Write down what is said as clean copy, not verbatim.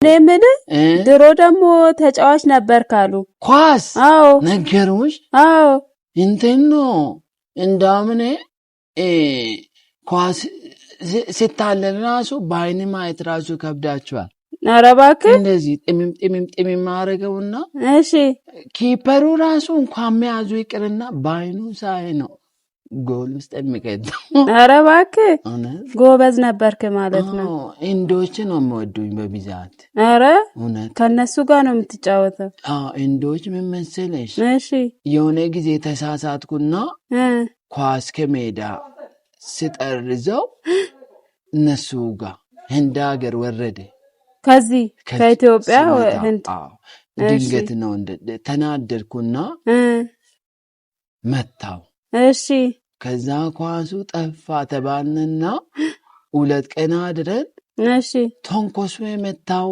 ለምን ድሮ ደግሞ ተጫዋች ነበር ካሉ ኳስ አዎ ነገሩሽ አዎ እንተኖ እንዳምኔ ኳስ ሲታለል ራሱ በአይን ማየት ራሱ ከብዳቸዋል ኧረ እባክህ እንደዚህ ጥምም ማረገውና እሺ ኪፐሩ ራሱ እንኳን መያዙ ይቅርና በአይኑ ሳይ ነው ጎል ውስጥ የሚከተው ኧረ እባክህ ጎበዝ ነበርክ ማለት ነው እንዶች ነው የምወዱኝ በብዛት ኧረ ከነሱ ጋር ነው የምትጫወተው እንዶች ምን መሰለሽ እሺ የሆነ ጊዜ ተሳሳትኩና ኳስ ከሜዳ ሲጠርዘው እነሱ ጋር ህንድ ሀገር ወረደ ከዚህ ከኢትዮጵያ ህንድ ድንገት ነው ተናደድኩና መታው እሺ ከዛ ኳሱ ጠፋ ተባልንና 2 ቀን አድረን እሺ ተንኮሱ የመታው